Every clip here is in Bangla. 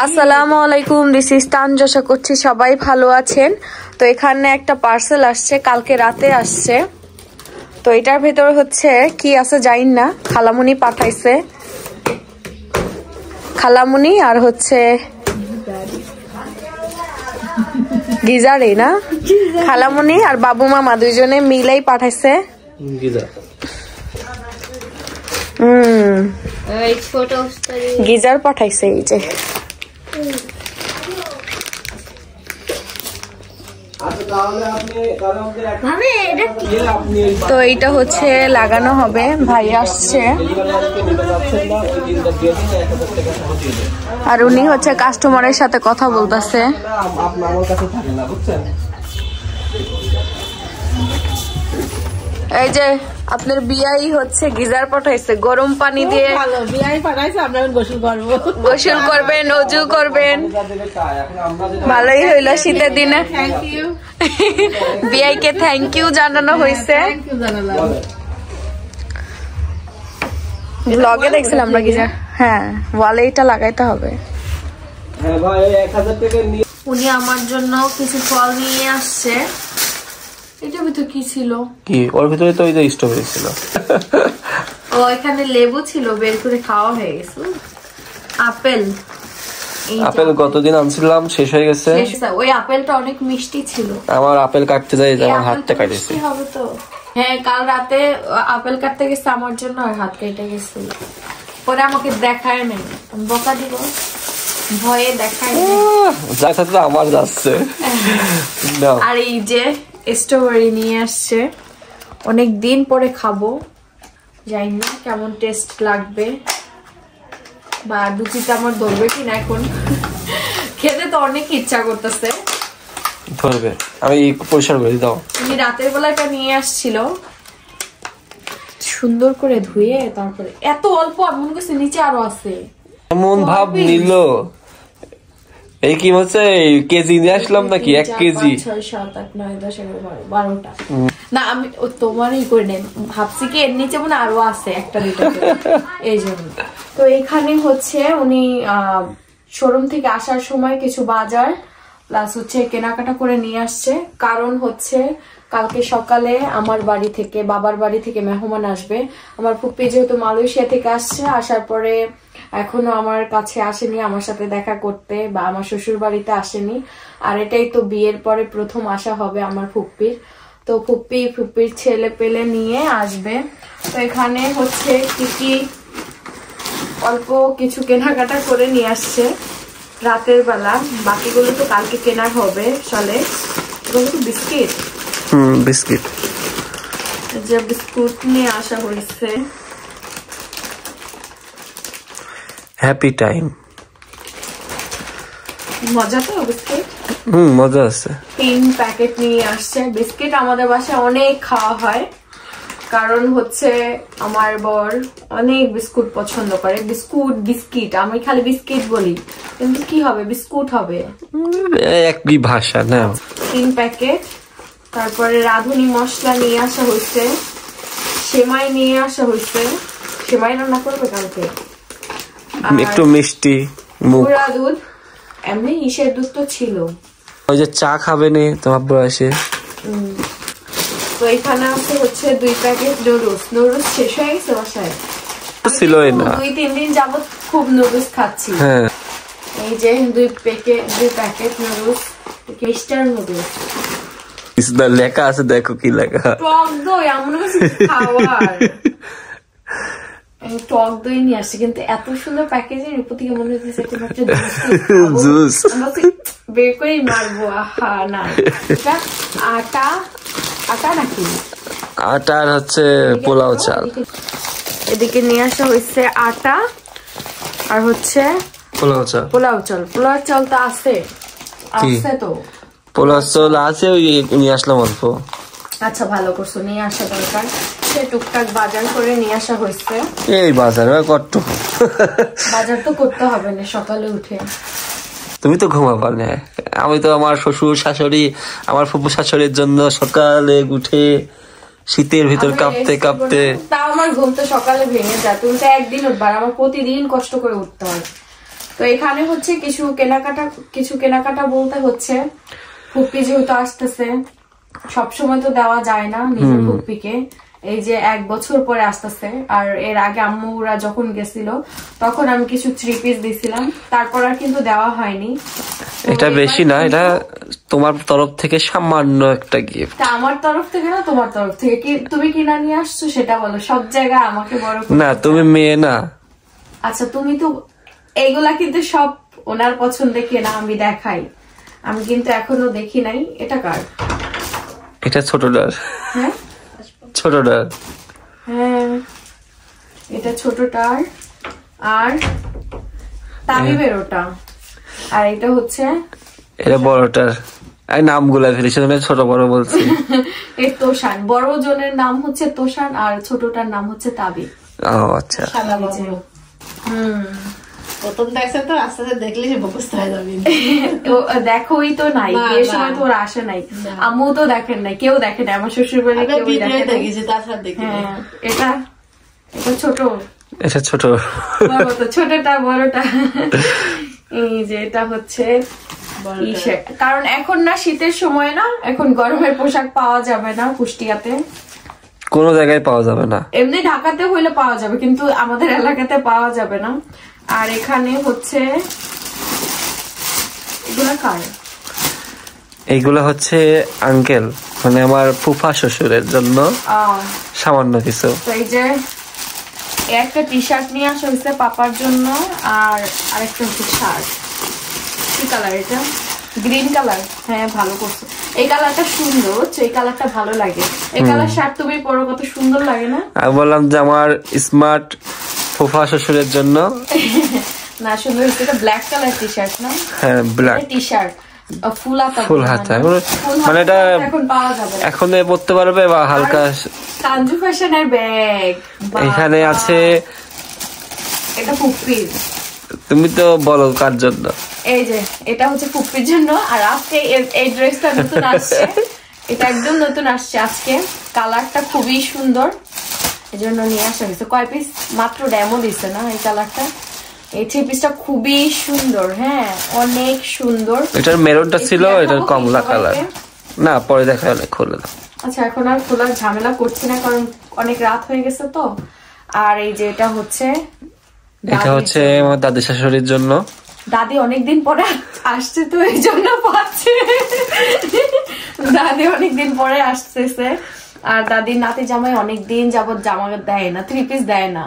আসসালামু আলাইকুম, দিস ইজ তানজা। আশা করছি সবাই ভালো আছেন। তো এখানে একটা পার্সেল আসছে, কালকে রাতে আসছে। তো এটার ভেতরে হচ্ছে কি আছে জানি না, খালামুনি পাঠাইছে। খালামুনি আর হচ্ছে গিজারে না, খালামুনি আর বাবু মামা দুইজনে মিলেই পাঠাইছে গিজার পাঠাইছে। এই যে তো এইটা হচ্ছে লাগানো হবে, ভাই আসছে আর উনি হচ্ছে কাস্টমারের সাথে কথা বলতেছে। এই যে আপনার বিয়াই হচ্ছে গিজার পাঠাইছে, গরম পানি দিয়ে গোসল করবেন, ওযু করবেন। ভালোই হইল শীতের দিনে। বিয়াইকে থ্যাংক ইউ জানানো হয়েছে। ব্লগে দেখছিলাম আমরা গিজার। হ্যাঁ, ওয়ালে এটা লাগাইতে হবে। উনি আমার জন্য কিছু ফল নিয়ে আসছে। এটার ভিতর কি ছিল? কি ওর ভিতরে তো ওই যে স্ট্রবেরি ছিল। ও এখানে লেবু ছিল, বের করে খাওয়া হয়ে গেছে। আপেল, আপেল গতদিন আনছিলাম, শেষ হয়ে গেছে। ওই আপেলটা অনেক মিষ্টি ছিল। আমার আপেল কাটতে যাই, আমার হাতটা কাটেছে। হবে তো। হ্যাঁ, কাল রাতে আপেল কাটতে গেছে আমার জন্য, আর হাত কেটে গেছে। পরে আমাকে দেখায় নাই, বকা দিব ভয়ে দেখায় নাই। যাচ্ছে তো আমার যাচ্ছে। আর এই যে স্ট্রবেরি নিয়ে আসছে, অনেক দিন পরে খাবো, জানি না কেমন টেস্ট লাগবে বা দুটিতে আমার ধরবে কিনা। এখন খেতে তো অনেক ইচ্ছা করতেছে। ধরবে, আমি পরিষ্কার করে দাও। তুমি রাতের বেলা এটা নিয়ে আসছিল, সুন্দর করে ধুয়ে তারপরে। এত অল্প, আমি মনে করছি নিচে আরো আছে। এমন ভাব নিল, এই কি হচ্ছে কেজি নিয়ে আসলাম নাকি? 1 কেজি 6 7 8 9 10 11 12টা না, আমি তোমারই করে নেন ভাবছি কি এর নিচে মনে আরো আছে একটা দুইটা এই জন্য। তো এখানে হচ্ছে উনি শোরুম থেকে আসার সময় কিছু বাজার প্লাস হচ্ছে কেনাকাটা করে নিয়ে আসছে। কারণ হচ্ছে কালকে সকালে আমার বাড়ি থেকে, বাবার বাড়ি থেকে মেহমান আসবে। আমার ফুপ্পি যেহেতু মালয়েশিয়া থেকে আসছে, আসার পরে এখনো আমার কাছে আসেনি আমার সাথে দেখা করতে, বা আমার শ্বশুর বাড়িতে আসেনি। আর এটাই তো বিয়ের পরে প্রথম আসা হবে আমার ফুপ্পির। তো ফুপ্পির ছেলে পেলে নিয়ে আসবে। তো এখানে হচ্ছে কি অল্প কিছু কেনাকাটা করে নিয়ে আসছে রাতের বেলা, বাকিগুলো তো কালকে কেনার হবে। চলে এগুলো তো বিস্কিট, বিস্কিট, যে বিস্কুট নিয়ে আসা হয়েছে। হ্যাপি টাইম, মজা তো বিস্কিট। মজা আছে। 3 প্যাকেট নিয়ে আসছে বিস্কিট। আমাদের বাসায় অনেক খাওয়া হয়, কারণ হচ্ছে আমার বর অনেক বিস্কুট পছন্দ করে। বিস্কিট আমি খালি বিস্কিট বলি, কিন্তু কি হবে, বিস্কুট হবে, একই ভাষা না। 3 প্যাকেট। তারপরে রাঁধুনি মশলা নিয়ে আসা হয়েছে, সেমাই নিয়ে আসা হয়েছে, সেমাই রান্না করবে কালকে। একটু মিষ্টি, গুঁড়া দুধ, এমনি ইসের দুধ তো ছিল। ওই যে চা খাবে নি তোমার বয়সে। তো এখানে আছে হচ্ছে 2 প্যাকেট নুডলস শেষ হয়ে গেছে বাসায়, ছিলই না। 2-3 দিন যাবত খুব নুডলস খাচ্ছি। হ্যাঁ, এই যে 2 প্যাকেট নুডলস, মিস্টার নুডলস। ইসদা লেখা আছে, দেখো কি লেখা। টক দই, এমন কিছু খাওয়ার। টক দই নিয়ে আসছে, কিন্তু এত সুন্দর প্যাকেজের উপর থেকে মনে হচ্ছে একটা মাত্র জুস বের করেই মারবো। আহা না, এটা আটা নাকি? আটার হচ্ছে পোলাও চাল। এদিকে নিয়ে আসা হয়েছে আটা আর হচ্ছে পোলাও চাল তো আছে তো। পোলাও চাল আছে, ওই নিয়ে আসলাম অল্প। আচ্ছা, ভালো করছো, নিয়ে আসা দরকার। সে টুকটাক বাজার করে নিয়ে আসা হয়েছে। এই বাজার কত বাজার তো করতে হবে না সকালে উঠে। তুমি তো ঘুমাবা না, আমি তো আমার শ্বশুর শাশুড়ি, আমার ফুপু শাশুড়ির জন্য সকালে উঠে শীতের ভিতর কাঁপতে কাঁপতে। তাও আমার ঘুম তো সকালে ভেঙে যায়, তুমি তো একদিন উঠবার, আমার প্রতিদিন কষ্ট করে উঠতে হয়। তো তো এখানে হচ্ছে কিছু কেনাকাটা বলতে হচ্ছে ফুপ্পি যেহেতু আসতেছে, সবসময় তো দেওয়া যায় না নিজের ফুপ্পিকে, এই যে 1 বছর পরে আসতেছে। আর এর আগে আম্মুরা যখন গেছিল তখন আমি কিছু 3 পিস দিছিলাম, তারপর আর কিন্তু দেওয়া হয়নি। এটা বেশি না, এটা তোমার তরফ থেকে সামান্য একটা গিফট। আমার তরফ থেকে না তোমার তরফ থেকে? কি তুমি কিনা নিয়ে আসছো সেটা বলো, সব জায়গায় আমাকে বড় না, তুমি মেয়ে না। আচ্ছা তুমি তো, এইগুলা কিন্তু সব ওনার পছন্দে কেনা, আমি দেখাই, আমি কিন্তু এখনো দেখি নাই। এটা কার? এটা ছোটটার। হ্যাঁ ছোটটার। হ্যাঁ এটা ছোটটার, আর তাবিবের ওটা, আর এটা হচ্ছে এটা বড়টার। আমি নামগুলা ফেলেছি, ছোট বড় বলছি। এই তোষান, বড় জনের নাম হচ্ছে তোষান আর ছোটটার নাম হচ্ছে তাবিব। ও আচ্ছা। প্রথম দেখছে তো, আস্তে আস্তে দেখলে মুখস্থ হয়ে যাবে। দেখোই তো নাই, বিয়ের সময় তোর আসে নাই, আম্মু তো দেখেন নাই, কেউ দেখে নাই, আমার শ্বশুর বাড়ি কেউ দেখে। হ্যাঁ এটা ছোট, এটা ছোট, ছোটটা বড়টা। এই যে এটা হচ্ছে কারণ এখন না শীতের সময় না, এখন গরমের পোশাক পাওয়া যাবে না কুষ্টিয়াতে, কোন জায়গায় পাওয়া যাবে না। এমনি ঢাকাতে হইলে পাওয়া যাবে, কিন্তু আমাদের এলাকাতে পাওয়া যাবে না। আর এখানে হচ্ছে এগুলা কার? এইগুলো হচ্ছে আঙ্কেল, মানে আমার ফুফা শ্বশুরের জন্য সামান্য কিছু। তো এই যে একটা টি শার্ট নিয়ে আসা হয়েছে পাপার জন্য, আর আরেকটা হচ্ছে শার্ট। কি কালার এটা? Green colour. হ্যাঁ ভালো করছো, এই কালারটা সুন্দর, এই কালারটা ভালো লাগে। এই কালার শার্ট তুমি পরো, কত সুন্দর লাগে না? আমি বললাম যে আমার স্মার্ট ফুফা শ্বশুরের জন্য। না সুন্দর হচ্ছে, এটা ব্ল্যাক কালার টি শার্ট না? হ্যাঁ ব্ল্যাক টি শার্ট, ফুল হাতা, মানে এটা এখন পাওয়া যাবে, এখন পড়তে পারবে বা হালকা। কাঞ্জু ফ্যাশনের ব্যাগ এখানে আছে। এটা ফুপ্পির। তুমি তো বলো কার জন্য? এই যে এটা হচ্ছে ফুপ্পির জন্য। আর আজকে এই ড্রেসটা নতুন আসছে, এটা একদম নতুন আসছে আজকে, কালারটা খুবই সুন্দর, এই জন্য নিয়ে আসা হয়েছে। কয় পিস মাত্র ডেমো দিচ্ছে না এই কালারটা। এই 3 পিসটা খুবই সুন্দর, হ্যাঁ অনেক সুন্দর। এটার মেরুনটা ছিল, এটার কমলা কালার। না পরে দেখা হলে খুলে দাও। আচ্ছা এখন আর খোলার ঝামেলা করছি না, কারণ অনেক রাত হয়ে গেছে তো। আর এই যে এটা হচ্ছে আমার দাদি শাশুড়ির জন্য। দাদি অনেকদিন পরে আসছে তো এই জন্য পাচ্ছে, দাদি অনেকদিন পরে আসতেছে। আর দাদির নাতি জামাই অনেকদিন যাবত জামা দেয় না, 3 পিস দেয় না।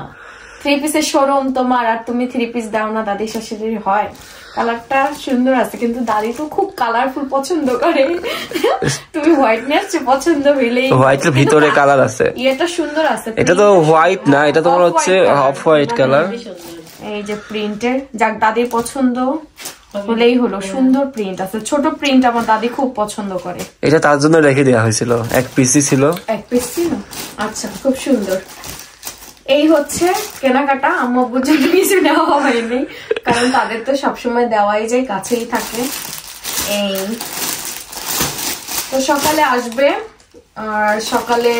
3 পিসের শোরুম তোমার, আর তুমি 3 পিস দাও না, দাদি শাশুড়ির হয়। কালারটা সুন্দর আছে, কিন্তু দাদি তো খুব কালারফুল পছন্দ করে। তুমি হোয়াইট নিয়ে আসছো, পছন্দ হইলেই। হোয়াইটের ভিতরে কালার আছে, এটা সুন্দর আছে। এটা তো হোয়াইট না, এটা তোমার হচ্ছে অফ হোয়াইট কালার। এই যে প্রিন্টের, যাক দাদির পছন্দ হলেই হলো, সুন্দর প্রিন্ট আছে, ছোট প্রিন্ট আমার দাদি খুব পছন্দ করে। এটা তার জন্য রেখে দেওয়া হয়েছিল, 1 পিসই ছিল। 1 পিস ছিল, আচ্ছা খুব সুন্দর। এই হচ্ছে কেনাকাটা, আম্মু আব্বুর জন্য কিছু নেওয়া হয়নি, কারণ তাদের তো সবসময় দেওয়াই যায়, কাছেই থাকে। এই তো সকালে আসবে, আর সকালে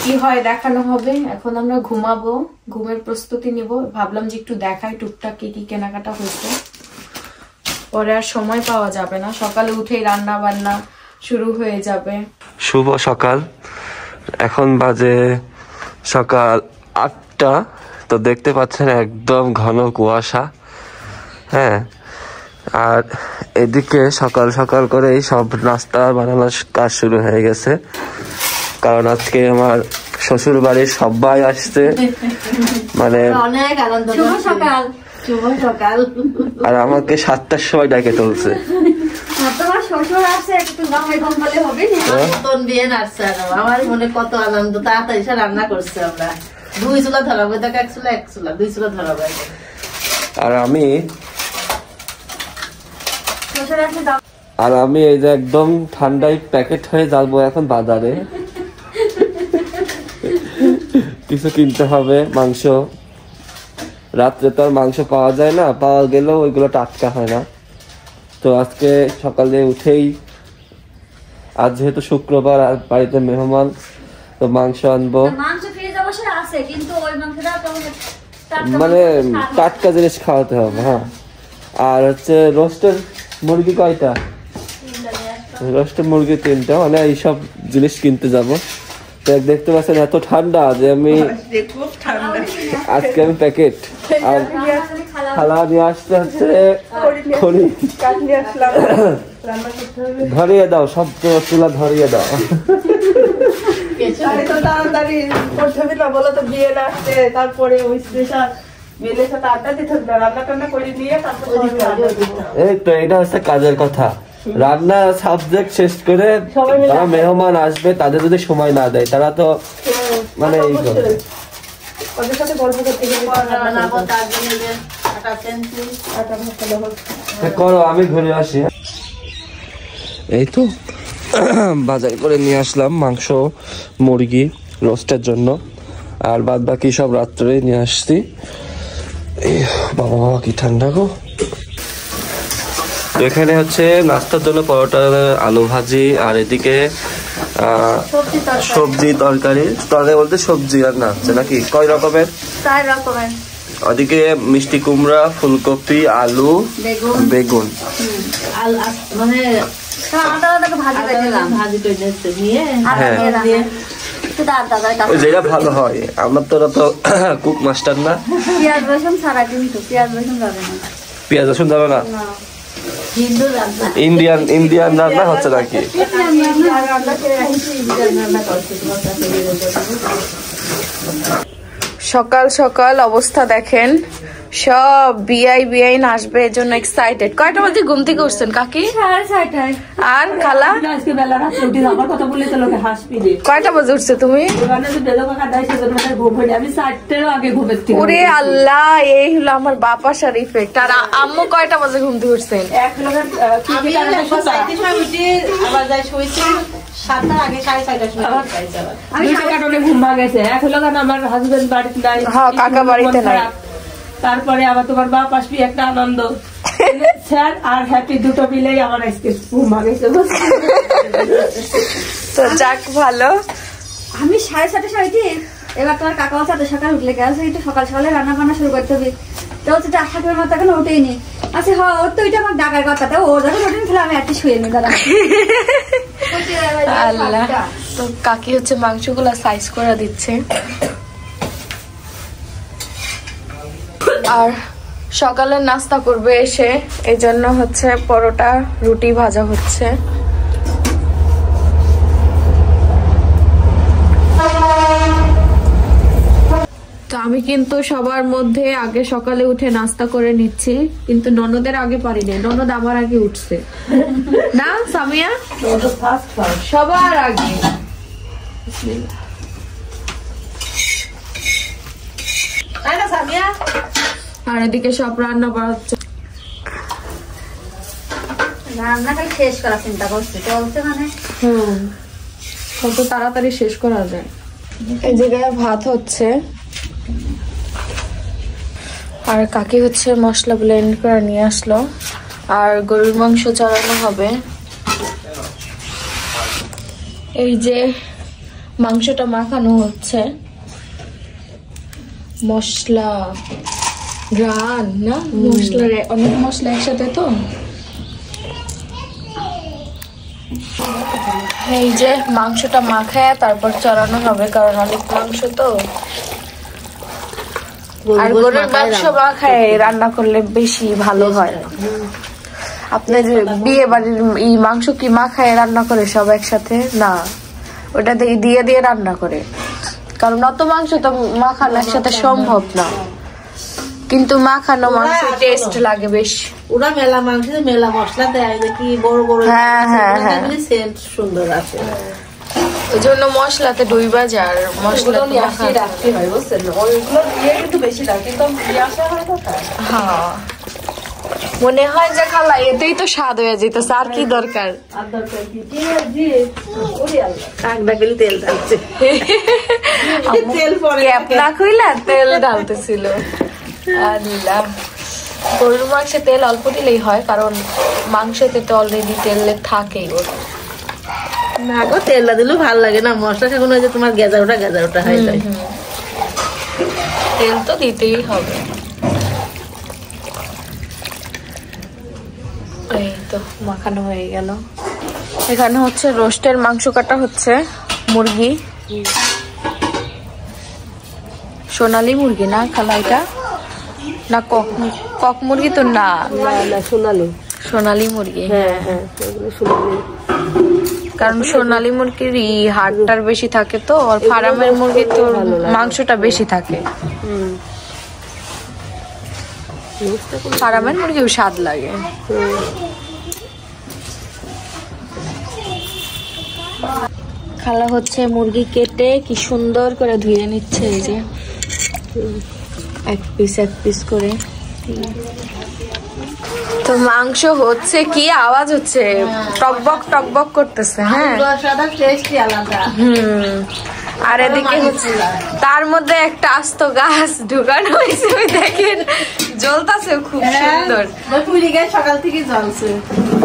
কি হয় দেখানো হবে। এখন আমরা ঘুমাবো, ঘুমের প্রস্তুতি নিব। ভাবলাম যে একটু দেখাই টুকটাক কি কেনাকাটা হয়েছে, পরে আর সময় পাওয়া যাবে না, সকালে উঠেই রান্না বান্না শুরু হয়ে যাবে। শুভ সকাল, এখন বাজে সকাল 8টা। তো দেখতে পাচ্ছেন একদম ঘন কুয়াশা, হ্যাঁ। আর এদিকে সকাল সকাল করেই সব নাস্তা বানানোর কাজ শুরু হয়ে গেছে, কারণ আজকে আমার শ্বশুর বাড়ির সবাই আসছে, মানে অনেক আনন্দ। শুভ সকাল, শুভ সকাল। আর আমাকে 7টার সময় ডাকে তুলছে। তোমার শ্বশুর আসছে, একটু গামাই কম বলে হবে না, নতুন বিয়ে আসছে। আমার মনে কত আনন্দ, তাড়াতাড়ি সে রান্না করছে। আমরা 2 চুলা ধরাবো, দেখো 1 চুলা 1 চুলা 2 চুলা ধরাবো। আর আমি এই যে একদম ঠান্ডায় প্যাকেট হয়ে যাবো এখন বাজারে, কিছু কিনতে হবে। মাংস, রাত্রে তো আর মাংস পাওয়া যায় না, পাওয়া গেলেও ওইগুলো টাটকা হয় না। তো আজকে সকালে উঠেই, আজ যেহেতু শুক্রবার আর বাড়িতে মেহমান, তো মাংস আনবো। মানে টাটকা জিনিস খাওয়াতে হবে, হ্যাঁ আর হচ্ছে রোস্টের মুরগি কয়টা? রোস্টের মুরগি 3টা, মানে এইসব জিনিস কিনতে যাব। দেখতে পাচ্ছেন এত ঠান্ডা যে আমি আজকে প্যাকেট আর খালা নিয়ে আসতে হচ্ছে খড়ি ধরিয়ে দাও, সব চুলা ধরিয়ে দাও। তাড়াতাড়ি করতে হবে না, বলো তো বিয়ে আসছে, তারপরে ওই স্পেশাল মেয়েদের সাথে আড্ডা দিতে হবে, রান্না টান্না করে নিয়ে তারপর এই তো এটা হচ্ছে কাজের কথা। রান্না সাবজেক্ট শেষ করে যারা মেহমান আসবে তাদের যদি সময় না দেয় তারা তো মানে এই করে ওদের সাথে গল্প করতে গেলে করো, আমি ঘুরে আসি। এই তো বাজার করে নিয়ে আসলাম মাংস, মুরগি রোস্টের জন্য, আর বাদ বাকি সব রাত্রে নিয়ে আসছি। বাবা বাবা কি ঠান্ডা গো। এখানে হচ্ছে নাস্তার জন্য পরোটা, আলু ভাজি, আর এদিকে সবজি তরকারি বলতে সবজি আর না হচ্ছে নাকি কয় রকমের? 4 রকমের। ওদিকে মিষ্টি কুমড়া, ফুলকপি, আলু, বেগুন মানে যেটা ভালো হয়। আমার তো কুক মাস্টার না। পেঁয়াজ রসুন ছাড়া, কিন্তু পেঁয়াজ রসুন যাবে না। পেঁয়াজ রসুন যাবে না? ইন্ডিয়ান রান্না হচ্ছে নাকি? সকাল সকাল অবস্থা দেখেন, সব বিআই আসবে এর জন্য এক্সাইটেড। কয়টা বাজে ঘুম থেকে উঠছেন কাকি? 6:30। আর খালা আজকে বেলা রাতে উঠে আমার কথা বললে তো লোকে হাসবি। কয়টা বাজে উঠছে তুমি? আমি 4টার আগে ঘুমের থেকে। ওরে আল্লাহ, এই হলো আমার বাপ আসার ইফেক্ট। আর আম্মু কয়টা বাজে ঘুম থেকে উঠছেন? তারপরে আবার তোমার বাপ আসবি, একটা আনন্দ। স্যার আর হ্যাপি দুটো মিলেই আমার আজকে ঘুম ভাগেছে। তো যাক ভালো। আমি 7:30 এবার তোমার কাকা সাথে সকাল উঠলে গেছে, একটু সকাল সকালে রান্না বান্না শুরু করতে হবে। তো হচ্ছে 8টার মাথা এখন ওঠেই নি। আচ্ছা হ্যাঁ, ওর তো ওইটা আমার ডাকার কথা। তো ও যখন ওঠেনি তাহলে আমি একটু শুয়ে নি দাঁড়া। আল্লাহ। তো কাকি হচ্ছে মাংসগুলা সাইজ করে দিচ্ছে, আর সকালের নাস্তা করবে এসে, এই জন্য হচ্ছে পরোটা রুটি ভাজা হচ্ছে। তো আমি কিন্তু সবার মধ্যে আগে সকালে উঠে নাস্তা করে নিচ্ছি, কিন্তু ননদের আগে পারিনি। ননদ আমার আগে উঠছে না সামিয়া, সবার আগে। আর এদিকে সব রান্না করা হচ্ছে। রান্নাটা শেষ করার চিন্তা করছি, চলছে মানে কত তাড়াতাড়ি শেষ করা যায়। এই জায়গায় ভাত হচ্ছে, আর কাকি হচ্ছে মশলা ব্লেন্ড করে নিয়ে আসলো, আর গরুর মাংস চড়ানো হবে। এই যে মাংসটা মাখানো হচ্ছে, মশলা গ্রান না, মশলার অনেক মশলা একসাথে। তো এই যে মাংসটা মাখায় তারপর চড়ানো হবে, কারণ অনেক মাংস তো। আর গরুর মাংস মাখায় রান্না করলে বেশি ভালো হয়। আপনার যে বিয়ে বাড়ির এই মাংস কি মাখায় রান্না করে সব একসাথে? না, ওটা দিয়ে দিয়ে রান্না করে, কারণ অত মাংস তো মাখানো একসাথে সম্ভব না। কিন্তু মাখানো মাংস টেস্ট লাগে বেশ। ওরা মেলা মাংস মেলা মশলা দেয় নাকি, বড় বড়। হ্যাঁ হ্যাঁ হ্যাঁ, সেন্ট সুন্দর আছে, ওই জন্য মশলাতে ডুইবা যায়। আর মশলা রাখতে হয় বুঝছেন, ওইগুলো দিয়ে কিন্তু বেশি লাগে, কিন্তু আসা হয় কথা। হ্যাঁ, মনে হয় যে খালা এতেই তো স্বাদ হয়ে যেতেছে, আর কি দরকার। আর দরকার কি? তেল ঢালছে, না খুইলা তেল ঢালতেছিল। আল্লাহ, গরুর মাংসে তেল অল্প দিলেই হয়, কারণ মাংসতে তো অলরেডি তেল থাকেই। না গো, তেল না দিলেও ভালো লাগে না, মশলা এখন যে তোমার গেজা ওটা হয়ে যায়। তেল তো দিতেই হবে। এই তো মাখানো হয়ে গেল। এখানে হচ্ছে রোস্টের মাংস কাটা হচ্ছে, মুরগি, সোনালী মুরগি না খালা এটা, না কক মুরগি তো না, সোনালী মুরগি। হ্যাঁ, কারণ সোনালী মুরগির হাড়টার বেশি থাকে তো, আর ফার্মের মুরগি তো মাংসটা বেশি থাকে। ফার্মের মুরগিও স্বাদ লাগে। খালা হচ্ছে মুরগি কেটে কি সুন্দর করে ধুয়ে নিচ্ছে, এই যে এক পিস করে। তো মাংস হচ্ছে, কি আওয়াজ হচ্ছে, টকবক টকবক করতেছে। হ্যাঁ, আর এদিকে হচ্ছে তার মধ্যে একটা আস্ত গাছ ঢুকানো হয়েছে, দেখেন জ্বলতেছে খুব সুন্দর, সকাল থেকে জ্বলছে।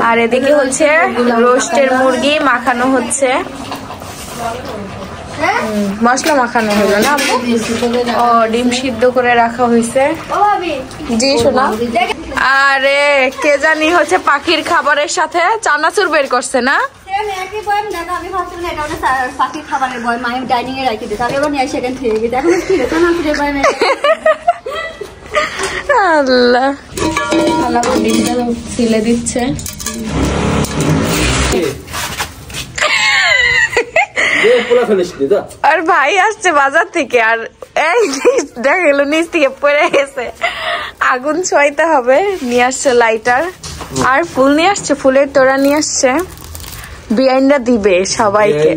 আর এদিকে হচ্ছে রোস্টের মুরগি মাখানো হচ্ছে, মশলা মাখানো হলো না? ও ডিম সিদ্ধ করে রাখা হয়েছে। জি শোনা। আরে কে জানি হচ্ছে পাখির খাবারের সাথে চানাচুর বের করছে না? আল্লাহ, ডিমটা ছিলে দিচ্ছে। আর ভাই আসছে বাজার থেকে, আর এই দেখা গেল নিচ থেকে পড়ে গেছে, আগুন ছোঁয়াইতে হবে। নিয়ে আসছে লাইটার আর ফুল নিয়ে আসছে, ফুলের তোড়া নিয়ে আসছে, বিয়াইনরা দিবে সবাইকে।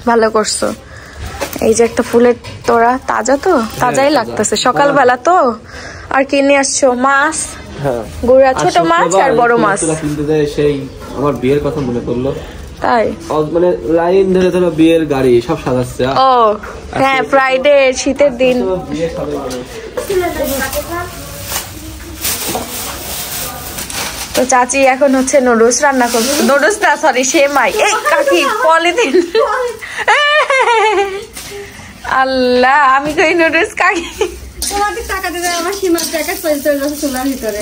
ভালো করছো। এই যে একটা ফুলের তোড়া, তাজা তো, তাজাই লাগতেছে, সকালবেলা তো। আর কি নিয়ে আসছো? মাছ, গুড়া, ছোট মাছ আর বড় মাছ। সেই আমার বিয়ের কথা মনে পড়লো, তাই মানে লাইন ধরে ধরো বিয়ের গাড়ি সব সাজাচ্ছে। ও হ্যাঁ, ফ্রাইডে, শীতের দিন। তো চাচি এখন হচ্ছে নুডলস রান্না করবে, নুডলস না সরি সেমাই। এই কাকি পলিথিন, আল্লাহ আমি কই নুডলস কাকি।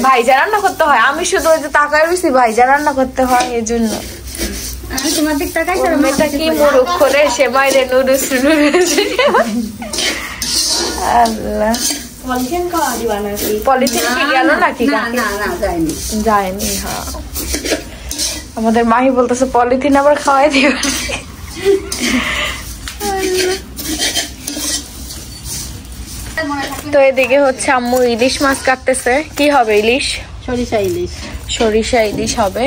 ভাইজা রান্না করতে হয়, আমি শুধু ওই যে টাকায় বেশি ভাইজা রান্না করতে হয়, এই জন্য। মেয়েটা কি মুরুখ করে সেমাই রে, নুডলস আল্লাহ। পলিথিন কি গেল নাকি? যায়নি। হ্যাঁ, আমাদের মাহি বলতেছে পলিথিন আবার খাওয়াই দিবে। তো এদিকে হচ্ছে আম্মু ইলিশ মাছ কাটতেছে। কি হবে ইলিশ? সরিষা ইলিশ। সরিষা ইলিশ হবে।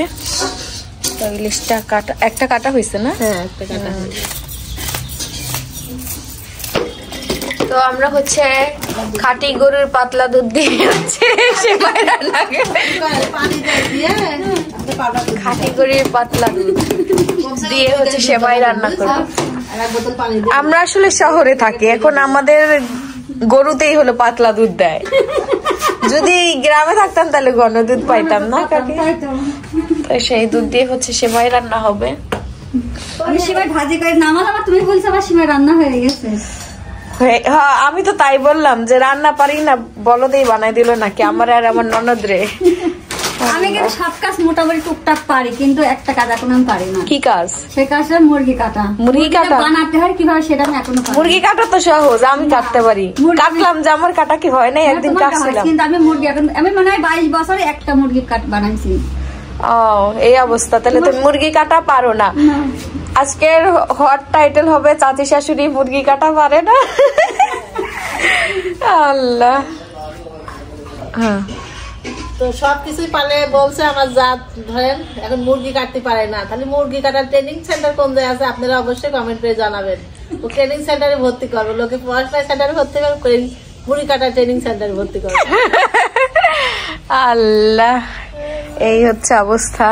তো ইলিশটা কাটা, একটা কাটা হয়েছে না? হ্যাঁ, একটা কাটা হয়েছে। তো আমরা হচ্ছে খাঁটি গরুর পাতলা দুধ দিয়ে হচ্ছে সেমাই রান্না করে। খাঁটি গরুর পাতলা দুধ দিয়ে হচ্ছে সেমাই রান্না করি। আমরা আসলে শহরে থাকি, এখন আমাদের গরুতেই হলো পাতলা দুধ দেয়। যদি গ্রামে থাকতাম তাহলে ঘন দুধ পাইতাম না কাকি। তো সেই দুধ দিয়ে হচ্ছে সেমাই রান্না হবে। আমি সেমাই ভাজি করে নামালাম, তুমি বলছো আবার সেমাই রান্না হয়ে গেছে। হ্যাঁ, আমি তো তাই বললাম যে রান্না পারি না, বলদেই বানাই দিল নাকি আমার আর আমার ননদ রে। আমি কিন্তু সব কাজ মোটামুটি টুকটাক পারি, কিন্তু একটা কাজ এখন আমি পারি না। কি কাজ? সে কাজটা মুরগি কাটা। মুরগি কাটা বানাতে হয় কিভাবে সেটা আমি এখনো পারি। মুরগি কাটা তো সহজ, আমি কাটতে পারি। কাটলাম যে আমার কাটা কি হয় নাই, একদিন কাটছিলাম। কিন্তু আমি মুরগি এখন, আমি মনে হয় 22 বছরে একটা মুরগি কাট বানাইছি। ও এই অবস্থা, তাহলে তুমি মুরগি কাটা পারো না। আজকের হট টাইটেল হবে চাচি শাশুড়ি মুরগি কাটা পারে না। আল্লাহ। হ্যাঁ, তো সবকিছুই পারে বলছে আমার জাত। ধরেন এখন মুরগি কাটতে পারে না, তাহলে মুরগি কাটার ট্রেনিং সেন্টার কোন জায়গায় আছে আপনারা অবশ্যই কমেন্ট করে জানাবেন। ও ট্রেনিং সেন্টারে ভর্তি করবো, লোকে পড়াশোনা সেন্টারে ভর্তি করবো, মুরগি কাটার ট্রেনিং সেন্টারে ভর্তি করবো। আল্লাহ, এই হচ্ছে অবস্থা।